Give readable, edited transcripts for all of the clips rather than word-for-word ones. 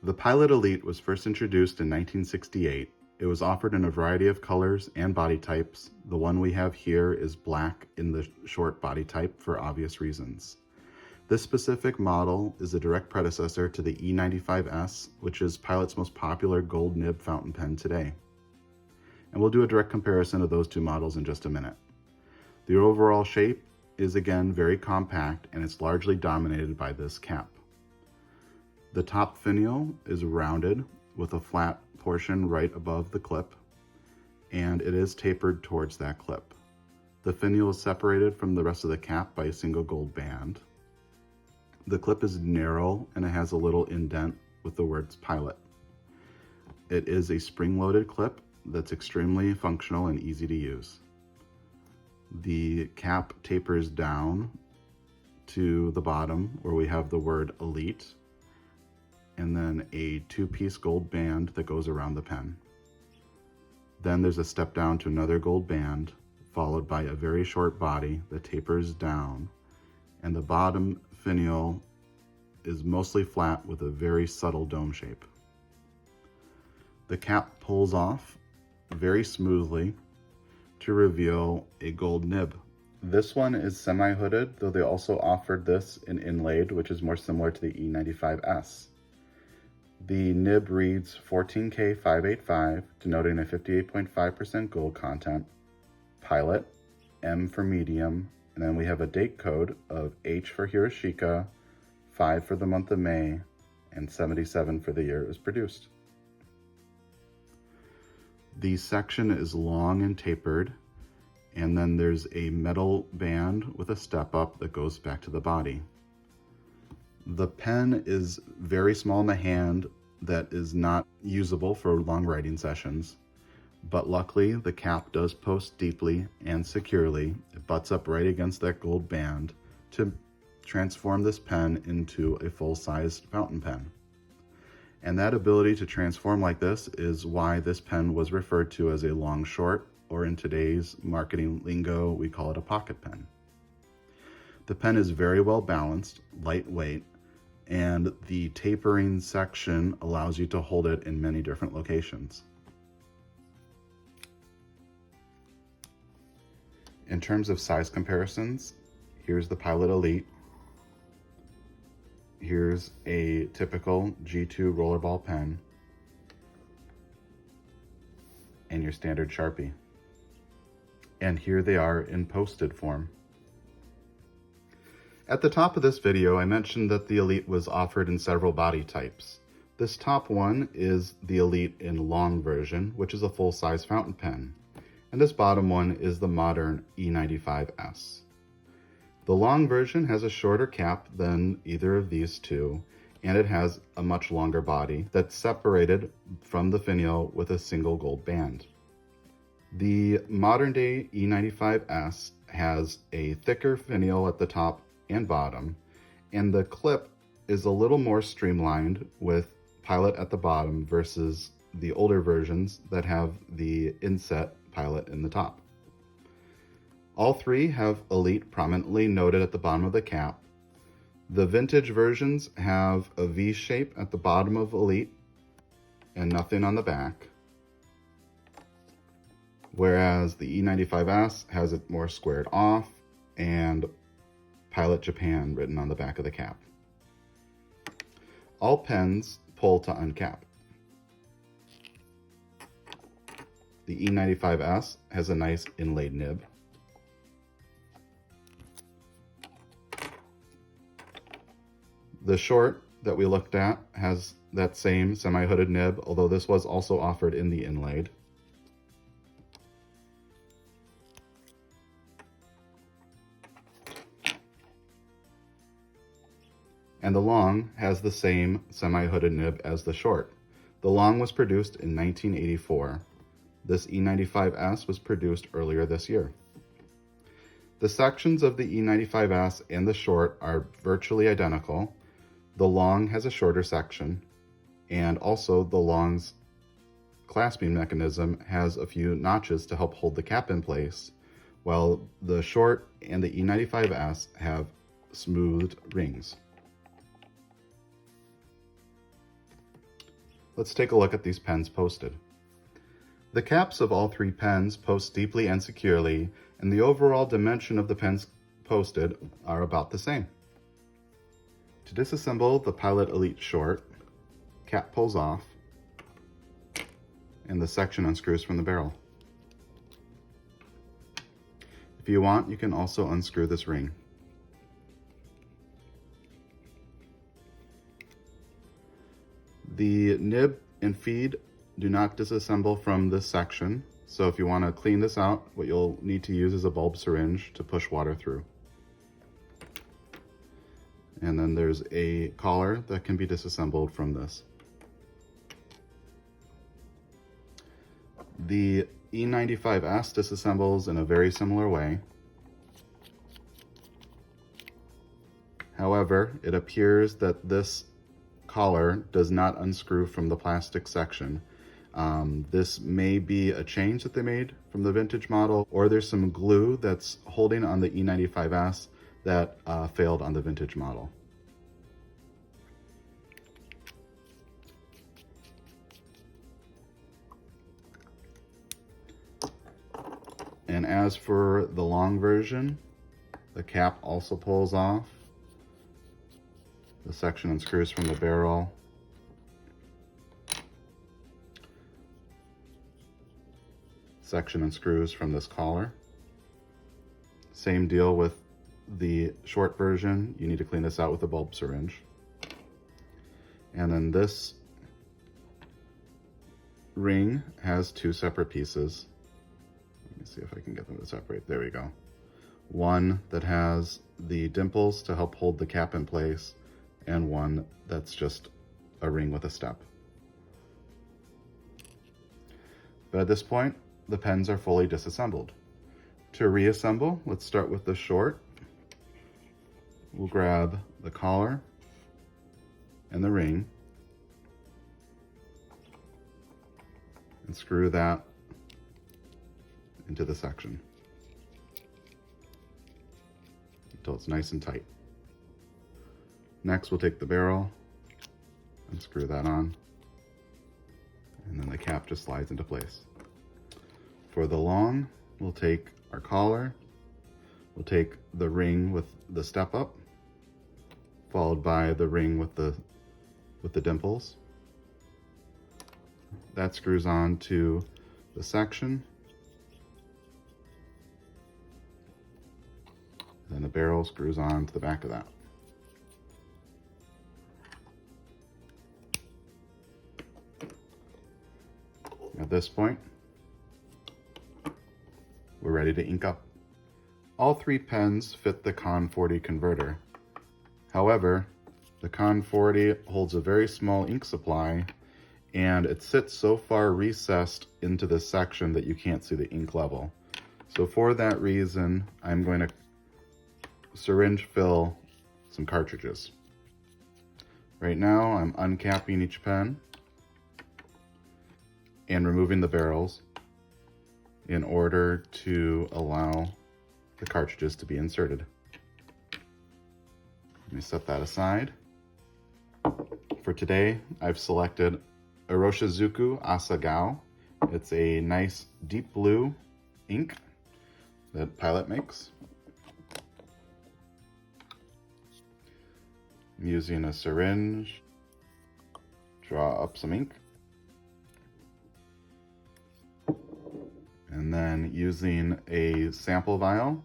The Pilot Elite was first introduced in 1968. It was offered in a variety of colors and body types. The one we have here is black in the short body type for obvious reasons. This specific model is a direct predecessor to the E95S, which is Pilot's most popular gold nib fountain pen today. And we'll do a direct comparison of those two models in just a minute. The overall shape is again very compact, and it's largely dominated by this cap. The top finial is rounded with a flat portion right above the clip, and it is tapered towards that clip. The finial is separated from the rest of the cap by a single gold band. The clip is narrow and it has a little indent with the words Pilot. It is a spring-loaded clip that's extremely functional and easy to use. The cap tapers down to the bottom where we have the word Elite, and then a two-piece gold band that goes around the pen. Then there's a step down to another gold band, followed by a very short body that tapers down, and the bottom finial is mostly flat with a very subtle dome shape. The cap pulls off very smoothly to reveal a gold nib. This one is semi-hooded, though they also offered this in inlaid, which is more similar to the E95S. The nib reads 14K585, denoting a 58.5% gold content, Pilot, M for medium, and then we have a date code of H for Hiroshika, 5 for the month of May, and 77 for the year it was produced. The section is long and tapered, and then there's a metal band with a step up that goes back to the body. The pen is very small in the hand, that is not usable for long writing sessions, but luckily the cap does post deeply and securely. It butts up right against that gold band to transform this pen into a full-sized fountain pen. And that ability to transform like this is why this pen was referred to as a long short, or in today's marketing lingo, we call it a pocket pen. The pen is very well balanced, lightweight, and the tapering section allows you to hold it in many different locations. In terms of size comparisons, here's the Pilot Elite. Here's a typical G2 rollerball pen, and your standard Sharpie. And here they are in posted form. At the top of this video, I mentioned that the Elite was offered in several body types. This top one is the Elite in long version, which is a full-size fountain pen. And this bottom one is the modern E95S. The long version has a shorter cap than either of these two, and it has a much longer body that's separated from the finial with a single gold band. The modern day E95S has a thicker finial at the top and bottom, and the clip is a little more streamlined with Pilot at the bottom versus the older versions that have the inset Pilot in the top. All three have Elite prominently noted at the bottom of the cap. The vintage versions have a V shape at the bottom of Elite and nothing on the back, whereas the E95S has it more squared off and Pilot Japan written on the back of the cap. All pens pull to uncap. The E95S has a nice inlaid nib. The short that we looked at has that same semi-hooded nib, although this was also offered in the inlaid. And the long has the same semi-hooded nib as the short. The long was produced in 1984. This E95S was produced earlier this year. The sections of the E95S and the short are virtually identical. The long has a shorter section, and also the long's clasping mechanism has a few notches to help hold the cap in place, while the short and the E95S have smoothed rings. Let's take a look at these pens posted. The caps of all 3 pens post deeply and securely, and the overall dimension of the pens posted are about the same. To disassemble the Pilot Elite Short, cap pulls off, and the section unscrews from the barrel. If you want, you can also unscrew this ring. The nib and feed do not disassemble from this section, so if you want to clean this out, what you'll need to use is a bulb syringe to push water through. And then there's a collar that can be disassembled from this. The E95S disassembles in a very similar way. However, it appears that this collar does not unscrew from the plastic section. This may be a change that they made from the vintage model, or there's some glue that's holding on the E95S that failed on the vintage model. And as for the long version, the cap also pulls off. The section unscrews from the barrel. Section unscrews from this collar. Same deal with the short version. You need to clean this out with a bulb syringe. And then this ring has 2 separate pieces. Let me see if I can get them to separate. There we go. One that has the dimples to help hold the cap in place, and one that's just a ring with a step. But at this point, the pens are fully disassembled. To reassemble, let's start with the short. We'll grab the collar and the ring and screw that into the section until it's nice and tight. Next, we'll take the barrel and screw that on, and then the cap just slides into place. For the long, we'll take our collar, we'll take the ring with the step up, followed by the ring with the dimples. That screws on to the section. Then the barrel screws on to the back of that. At this point, we're ready to ink up. All 3 pens fit the Con 40 converter. However, the Con 40 holds a very small ink supply, and it sits so far recessed into this section that you can't see the ink level. So for that reason, I'm going to syringe fill some cartridges. Right now, I'm uncapping each pen and removing the barrels in order to allow the cartridges to be inserted. Let me set that aside. For today, I've selected Iroshizuku Asagao. It's a nice deep blue ink that Pilot makes. I'm using a syringe, draw up some ink, and then using a sample vial,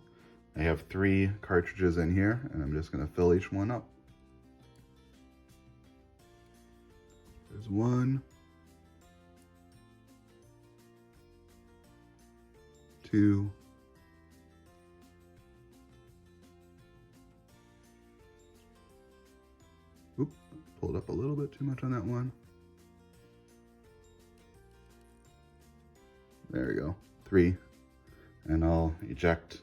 I have 3 cartridges in here, and I'm just going to fill each one up. There's 1, 2, oop, pulled up a little bit too much on that one. There we go, 3, and I'll eject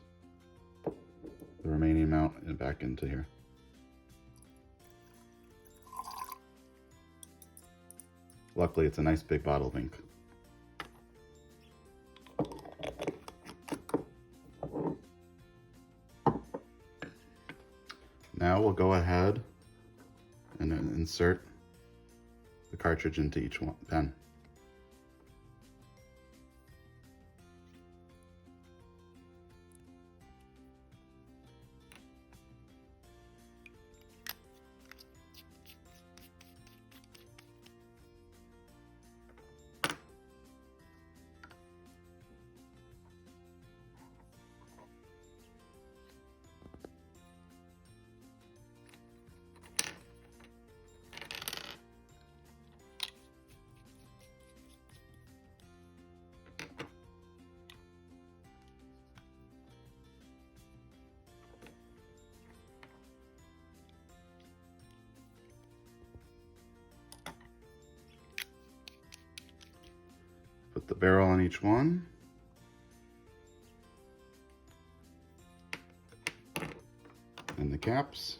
the remaining amount back into here. Luckily, it's a nice big bottle of ink. Now we'll go ahead and insert the cartridge into each pen. Put the barrel on each one. And the caps.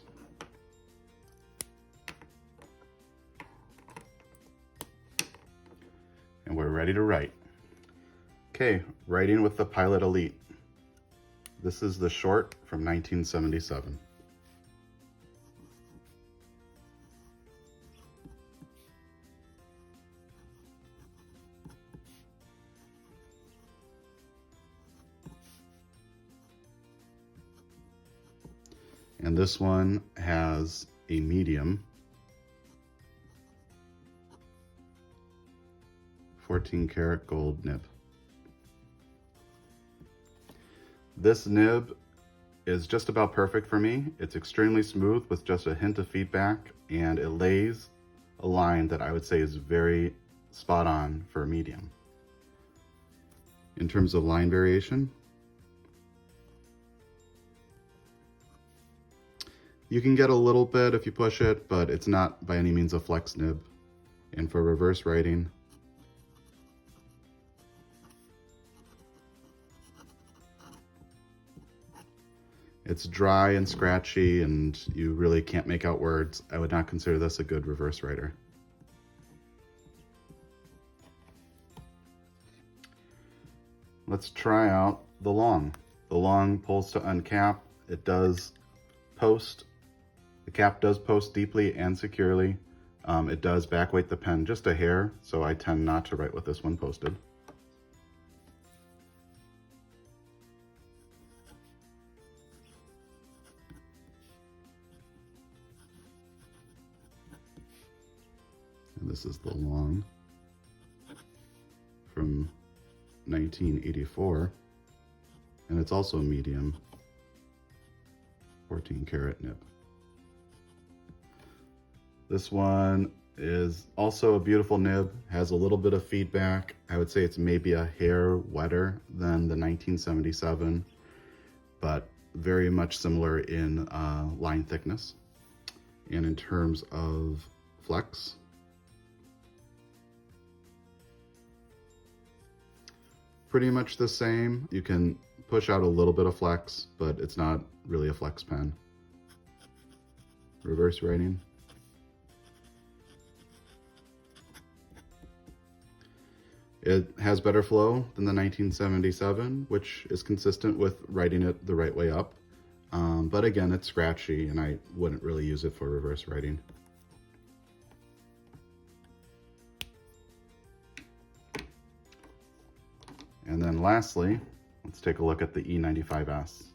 And we're ready to write. Okay, writing with the Pilot Elite. This is the short from 1977. And this one has a medium, 14 karat gold nib. This nib is just about perfect for me. It's extremely smooth with just a hint of feedback, and it lays a line that I would say is very spot on for a medium. In terms of line variation, you can get a little bit if you push it, but it's not by any means a flex nib. And for reverse writing, it's dry and scratchy and you really can't make out words. I would not consider this a good reverse writer. Let's try out the long. The long pulls to uncap. It does post. The cap does post deeply and securely. It does backweight the pen just a hair, so I tend not to write with this one posted. And this is the long from 1984, and it's also a medium, 14 karat nib. This one is also a beautiful nib, has a little bit of feedback. I would say it's maybe a hair wetter than the 1977, but very much similar in line thickness. And in terms of flex, pretty much the same. You can push out a little bit of flex, but it's not really a flex pen. Reverse writing. It has better flow than the 1977, which is consistent with writing it the right way up. But again, it's scratchy and I wouldn't really use it for reverse writing. And then lastly, let's take a look at the E95S.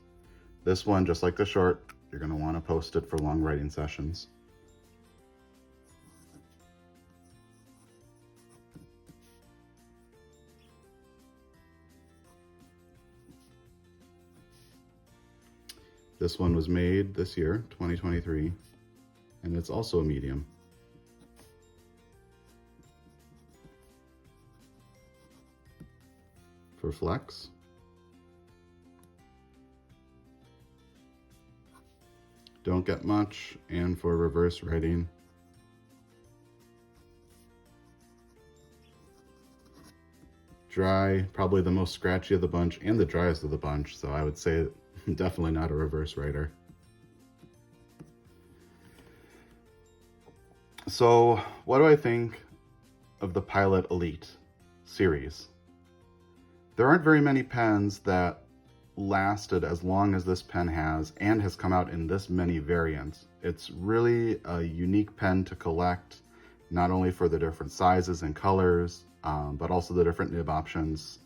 This one, just like the short, you're going to want to post it for long writing sessions. This one was made this year, 2023, and it's also a medium. For flex, don't get much, and for reverse writing, dry, probably the most scratchy of the bunch and the driest of the bunch, so I would say definitely not a reverse writer. So what do I think of the Pilot Elite series? There aren't very many pens that lasted as long as this pen has and has come out in this many variants. It's really a unique pen to collect, not only for the different sizes and colors, but also the different nib options.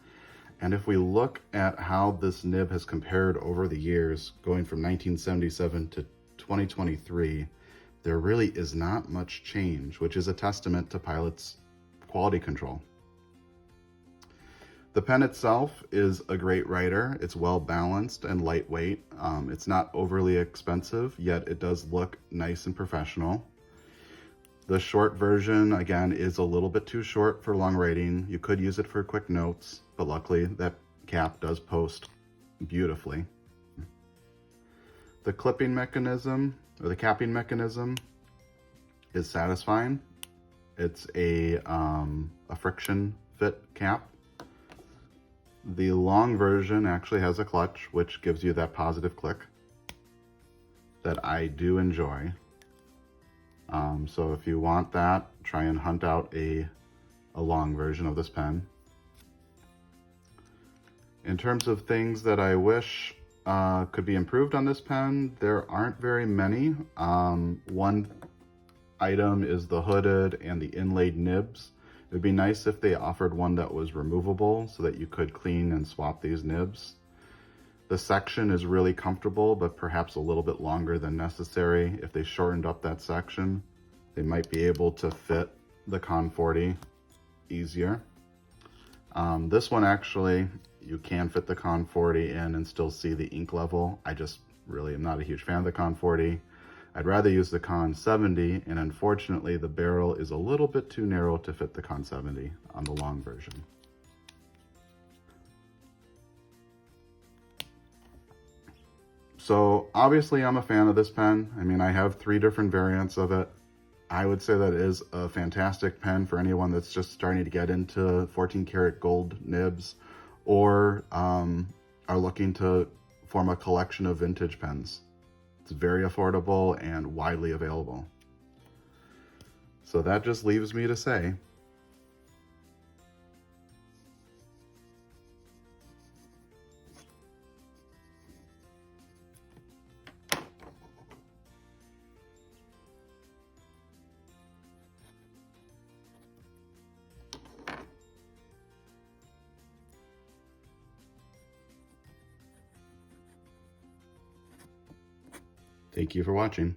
And if we look at how this nib has compared over the years, going from 1977 to 2023, there really is not much change, which is a testament to Pilot's quality control. The pen itself is a great writer. It's well balanced and lightweight. It's not overly expensive, yet it does look nice and professional. The short version, again, is a little bit too short for long writing. You could use it for quick notes, but luckily that cap does post beautifully. The clipping mechanism, or the capping mechanism, is satisfying. It's a friction fit cap. The long version actually has a clutch, which gives you that positive click that I do enjoy. So if you want that, try and hunt out a long version of this pen. In terms of things that I wish could be improved on this pen, there aren't very many. One item is the hooded and the inlaid nibs. It would be nice if they offered one that was removable so that you could clean and swap these nibs. The section is really comfortable, but perhaps a little bit longer than necessary. If they shortened up that section, they might be able to fit the Con 40 easier. This one actually, you can fit the Con 40 in and still see the ink level. I just really am not a huge fan of the Con 40. I'd rather use the Con 70, and unfortunately the barrel is a little bit too narrow to fit the Con 70 on the long version. So obviously I'm a fan of this pen. I mean, I have 3 different variants of it. I would say that it is a fantastic pen for anyone that's just starting to get into 14 karat gold nibs, or are looking to form a collection of vintage pens. It's very affordable and widely available. So that just leaves me to say, thank you for watching.